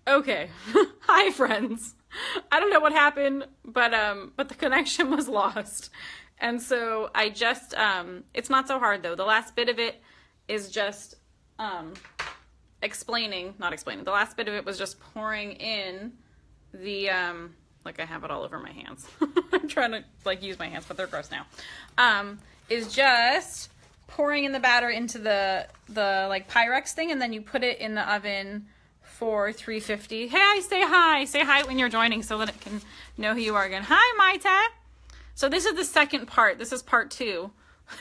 Okay. Hi, friends. I don't know what happened, but the connection was lost. And so I just it's not so hard though. The last bit of it is just not explaining. The last bit of it was just pouring in the like I have it all over my hands. I'm trying to like use my hands, but they're gross now. Is just pouring in the batter into the like Pyrex thing, and then you put it in the oven for 350. Hey, say hi. Say hi when you're joining so that it can know who you are again. Hi, Maite. So this is the second part. This is part 2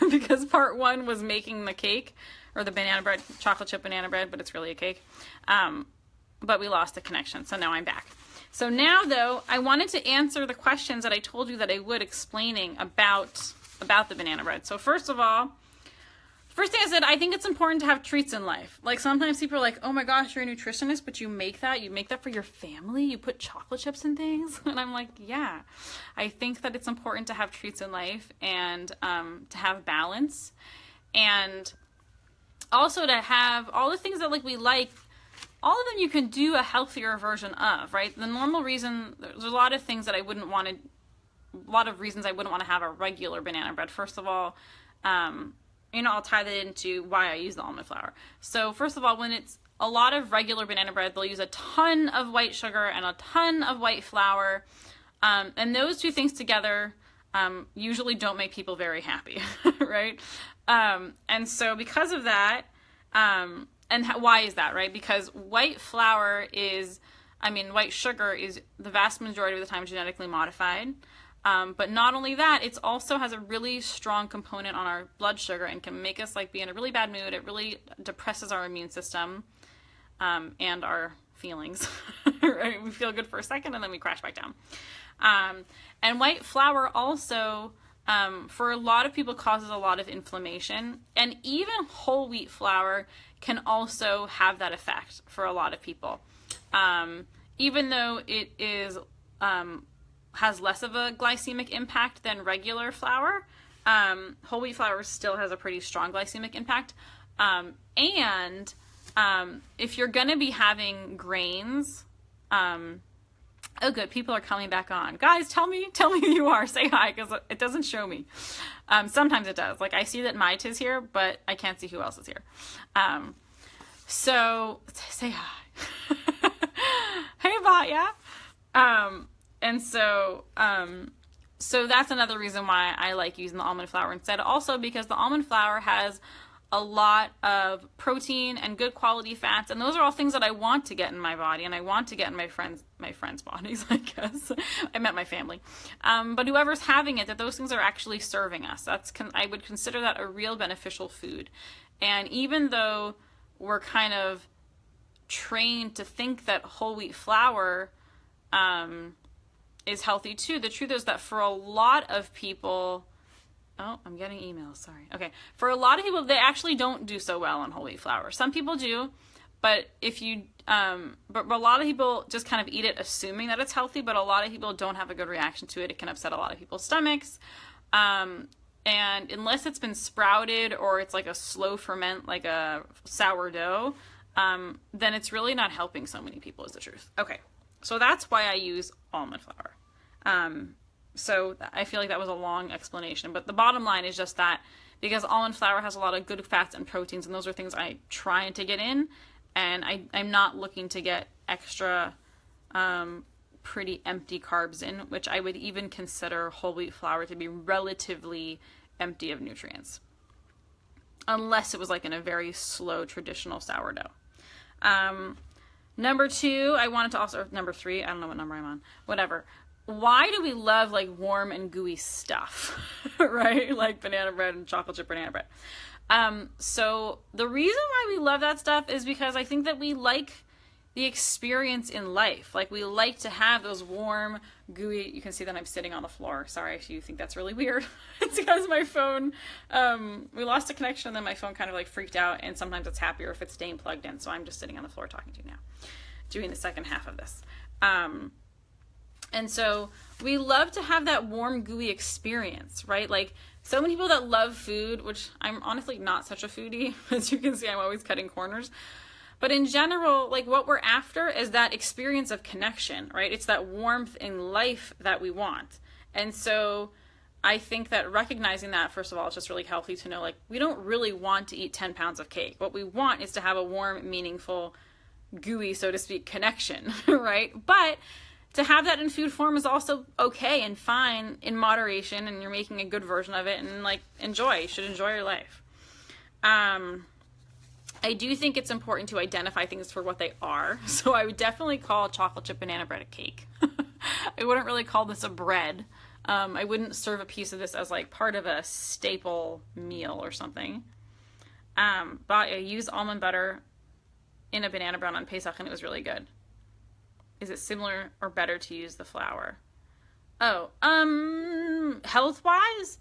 because part 1 was making the cake or the banana bread, chocolate chip banana bread, but it's really a cake. But we lost the connection, so now I'm back. So now, though, I wanted to answer the questions that I told you that I would explaining about the banana bread. So first of all, first thing I said, I think it's important to have treats in life. Like sometimes people are like, oh my gosh, you're a nutritionist, but you make that for your family? You put chocolate chips in things? And I'm like, yeah. I think that it's important to have treats in life and to have balance. And also to have all the things that like we like, all of them you can do a healthier version of, right? The normal reason, there's a lot of things that a lot of reasons I wouldn't want to have a regular banana bread. First of all, I'll tie that into why I use the almond flour. So first of all, when it's a lot of regular banana bread, they'll use a ton of white sugar and a ton of white flour. And those two things together usually don't make people very happy, right? And so because of that, why is that, right? Because white sugar is the vast majority of the time genetically modified. But not only that, it also has a really strong component on our blood sugar and can make us like be in a really bad mood. It really depresses our immune system and our feelings. Right? We feel good for a second and then we crash back down. And white flour also, for a lot of people, causes a lot of inflammation. And even whole wheat flour can also have that effect for a lot of people. Even though it is... has less of a glycemic impact than regular flour. Whole wheat flour still has a pretty strong glycemic impact. And if you're going to be having grains, oh good, people are coming back on. Guys, tell me who you are. Say hi, because it doesn't show me. Sometimes it does. Like I see that Maite is here, but I can't see who else is here. So say hi. Hey, Batya. And so that's another reason why I like using the almond flour instead. Also because the almond flour has a lot of protein and good quality fats, and those are all things that I want to get in my body, and I want to get in my friends' bodies, I guess. I meant my family. But whoever's having it, that those things are actually serving us. I would consider that a real beneficial food. And even though we're kind of trained to think that whole wheat flour is healthy too, the truth is that for a lot of people, oh, I'm getting emails, sorry. Okay, for a lot of people, they actually don't do so well on whole wheat flour. Some people do, but but a lot of people just kind of eat it assuming that it's healthy, but a lot of people don't have a good reaction to it. It can upset a lot of people's stomachs. And unless it's been sprouted or it's like a slow ferment, like a sourdough, then it's really not helping so many people, is the truth. Okay. So that's why I use almond flour. So I feel like that was a long explanation, but the bottom line is just that because almond flour has a lot of good fats and proteins, and those are things I try to get in, and I'm not looking to get extra pretty empty carbs in, which I would even consider whole wheat flour to be relatively empty of nutrients, unless it was like in a very slow traditional sourdough. Number 2, I wanted to also, number 3, I don't know what number I'm on, whatever. Why do we love like warm and gooey stuff, right? Like banana bread and chocolate chip banana bread. So the reason why we love that stuff is because I think that we like the experience in life. Like we like to have those warm, gooey, you can see that I'm sitting on the floor. Sorry if you think that's really weird. It's because my phone, we lost a connection and then my phone kind of like freaked out, and sometimes it's happier if it's staying plugged in. So I'm just sitting on the floor talking to you now, doing the second half of this. And so we love to have that warm, gooey experience, right? Like so many people that love food, which I'm honestly not such a foodie. As you can see, I'm always cutting corners. But in general, like what we're after is that experience of connection, right? It's that warmth in life that we want. And so I think that recognizing that, first of all, it's just really healthy to know, like, we don't really want to eat 10 pounds of cake. What we want is to have a warm, meaningful, gooey, so to speak, connection, right? But to have that in food form is also okay and fine in moderation, and you're making a good version of it, and like enjoy. You should enjoy your life. I do think it's important to identify things for what they are. So I would definitely call chocolate chip banana bread a cake. I wouldn't really call this a bread. I wouldn't serve a piece of this as like part of a staple meal or something. But I used almond butter in a banana bread on Pesach, and it was really good. Is it similar or better to use the flour? Oh, health-wise,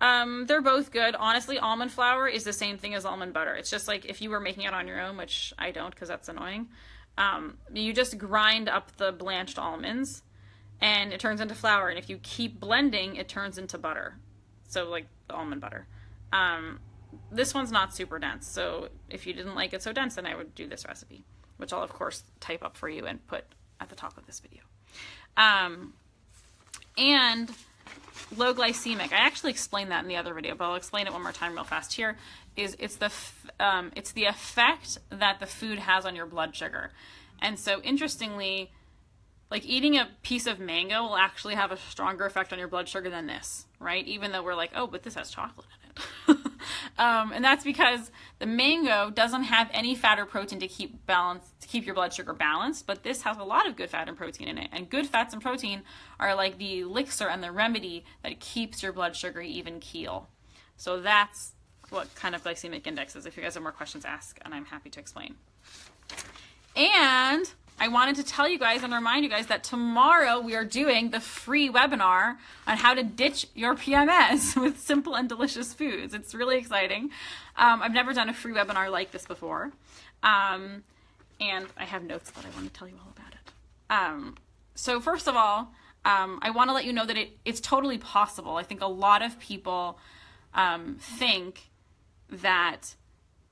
they're both good. Honestly, almond flour is the same thing as almond butter. It's just like if you were making it on your own, which I don't because that's annoying. You just grind up the blanched almonds and it turns into flour. And if you keep blending, it turns into butter. So like the almond butter. This one's not super dense. So if you didn't like it so dense, then I would do this recipe, which I'll of course type up for you and put at the top of this video. And low glycemic. I actually explained that in the other video, but I'll explain it one more time real fast here. It's the effect that the food has on your blood sugar. And so interestingly, like eating a piece of mango will actually have a stronger effect on your blood sugar than this, right? Even though we're like, oh, but this has chocolate in it. And that's because the mango doesn't have any fat or protein to keep your blood sugar balanced, but this has a lot of good fat and protein in it. And good fats and protein are like the elixir and the remedy that keeps your blood sugar even keel. So that's what kind of glycemic index is. If you guys have more questions, ask, and I'm happy to explain. And I wanted to tell you guys and remind you guys that tomorrow we are doing the free webinar on how to ditch your PMS with simple and delicious foods. It's really exciting. I've never done a free webinar like this before. And I have notes, but I want to tell you all about it. So first of all, I want to let you know that it's totally possible. I think a lot of people think that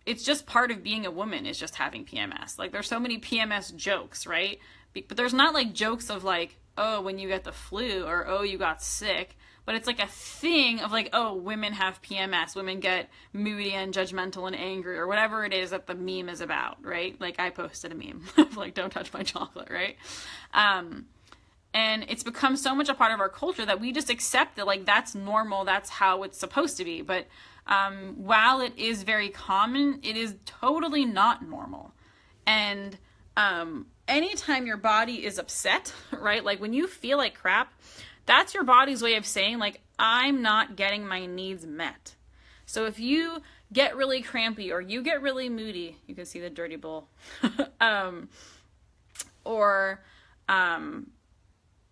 it's just part of being a woman is just having PMS. Like there's so many PMS jokes, right? But there's not like jokes of like, oh, when you get the flu or oh, you got sick. But it's like a thing of like, oh, women have PMS. Women get moody and judgmental and angry or whatever it is that the meme is about, right? Like I posted a meme of like, don't touch my chocolate, right? And it's become so much a part of our culture that we just accept that like that's normal. That's how it's supposed to be. But while it is very common, it is totally not normal. And anytime your body is upset, right? Like when you feel like crap, that's your body's way of saying like, I'm not getting my needs met. So if you get really crampy or you get really moody, you can see the dirty bowl, or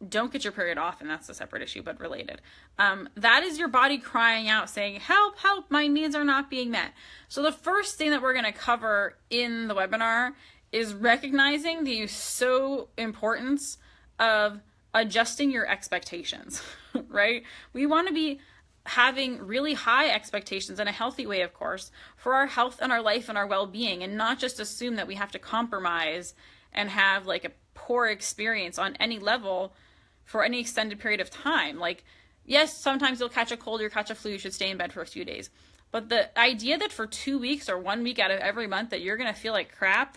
don't get your period often, that's a separate issue, but related. That is your body crying out saying, help, help, my needs are not being met. So the first thing that we're going to cover in the webinar is recognizing the importance of adjusting your expectations, right? We want to be having really high expectations in a healthy way, of course, for our health and our life and our well-being, and not just assume that we have to compromise and have like a poor experience on any level for any extended period of time. Like, yes, sometimes you'll catch a cold or catch a flu, you should stay in bed for a few days. But the idea that for 2 weeks or 1 week out of every month that you're going to feel like crap,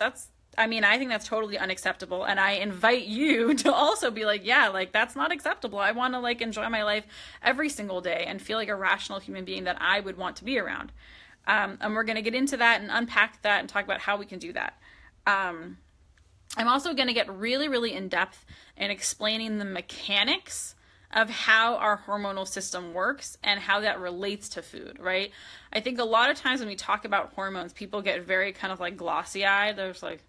I think that's totally unacceptable. And I invite you to also be like, yeah, like that's not acceptable. I want to like enjoy my life every single day and feel like a rational human being that I would want to be around. And we're going to get into that and unpack that and talk about how we can do that. I'm also going to get really, really in depth in explaining the mechanics of how our hormonal system works and how that relates to food, right? I think a lot of times when we talk about hormones, people get very kind of like glossy eyed. They're just like,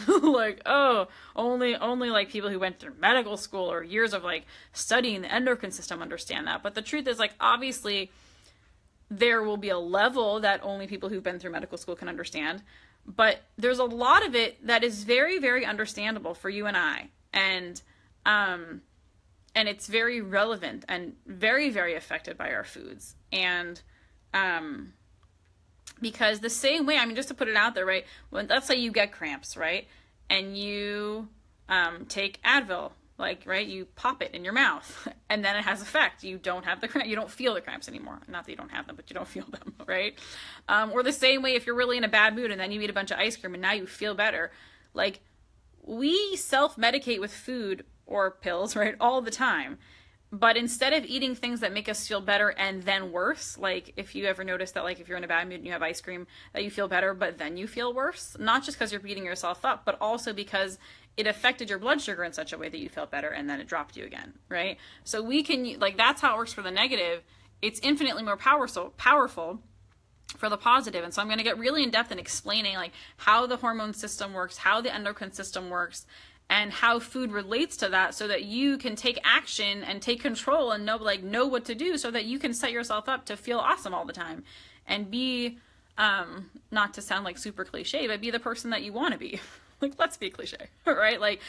like, oh, only like people who went through medical school or years of like studying the endocrine system understand that. But the truth is like, obviously there will be a level that only people who've been through medical school can understand. But there's a lot of it that is very, very understandable for you and I. And it's very relevant and very, very affected by our foods. And Because the same way, I mean, just to put it out there, right? When, let's say you get cramps, right? And you take Advil, like, right? You pop it in your mouth and then it has effect. You don't have the cramp. You don't feel the cramps anymore. Not that you don't have them, but you don't feel them, right? Or the same way if you're really in a bad mood and then you eat a bunch of ice cream and now you feel better. Like, we self-medicate with food or pills, right? All the time. But instead of eating things that make us feel better and then worse, like if you ever notice that, like if you're in a bad mood and you have ice cream, that you feel better, but then you feel worse, not just because you're beating yourself up, but also because it affected your blood sugar in such a way that you felt better and then it dropped you again, right? So we can, like, that's how it works for the negative. It's infinitely more powerful for the positive. And so I'm going to get really in depth in explaining like how the hormone system works, how the endocrine system works, and how food relates to that, so that you can take action and take control and know what to do, so that you can set yourself up to feel awesome all the time and be, not to sound like super cliche, but be the person that you want to be. Like, let's be cliche, right? Like,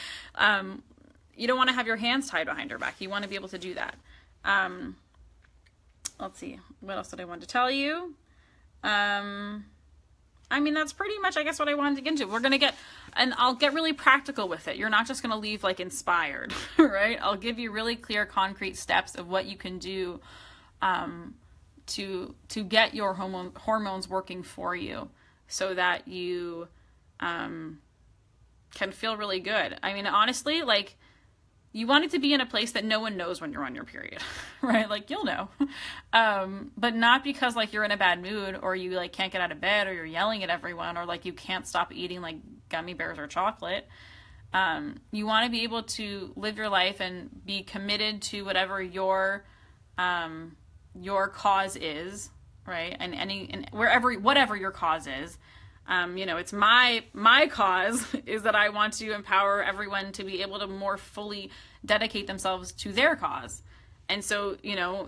you don't want to have your hands tied behind your back. You want to be able to do that. Let's see, what else did I want to tell you? I mean, that's pretty much, I guess, what I wanted to get into. We're going to get, and I'll get really practical with it. You're not just going to leave like inspired, right? I'll give you really clear, concrete steps of what you can do to get your hormones working for you, so that you can feel really good. I mean, honestly, like, you want it to be in a place that no one knows when you're on your period, right? Like, you'll know, but not because like you're in a bad mood, or you like can't get out of bed, or you're yelling at everyone, or like you can't stop eating like gummy bears or chocolate. You want to be able to live your life and be committed to whatever your cause is, right? And whatever your cause is. It's my cause is that I want to empower everyone to be able to more fully dedicate themselves to their cause. And so,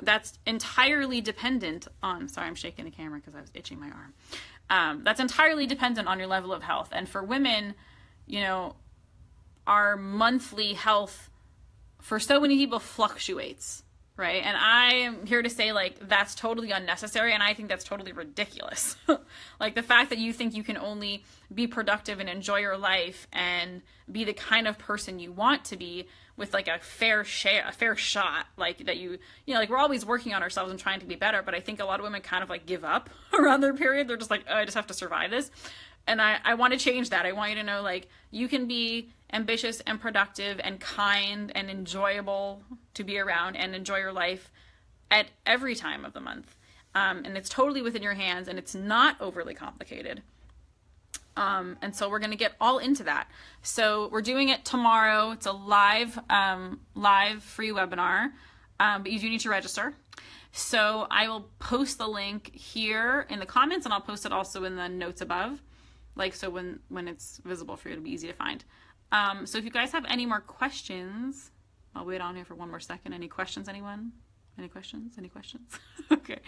that's entirely dependent on, sorry, I'm shaking the camera because I was itching my arm. That's entirely dependent on your level of health. And for women, our monthly health for so many people fluctuates. Right. And I am here to say, like, that's totally unnecessary. And I think that's totally ridiculous. Like, the fact that you think you can only be productive and enjoy your life and be the kind of person you want to be with like a fair shot, like that like, we're always working on ourselves and trying to be better. But I think a lot of women kind of like give up around their period. They're just like, oh, I just have to survive this. And I want to change that. I want you to know, like, you can be ambitious and productive and kind and enjoyable to be around and enjoy your life at every time of the month. And it's totally within your hands, and it's not overly complicated. And so we're going to get all into that. So we're doing it tomorrow. It's a live free webinar, but you do need to register. So I will post the link here in the comments, and I'll post it also in the notes above. Like, so when it's visible for you, it'll be easy to find. So if you guys have any more questions, I'll wait on here for one more second. Any questions, anyone? Any questions? Okay.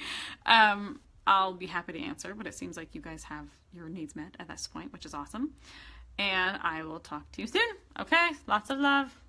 I'll be happy to answer, but it seems like you guys have your needs met at this point, which is awesome. And I will talk to you soon. Okay. Lots of love.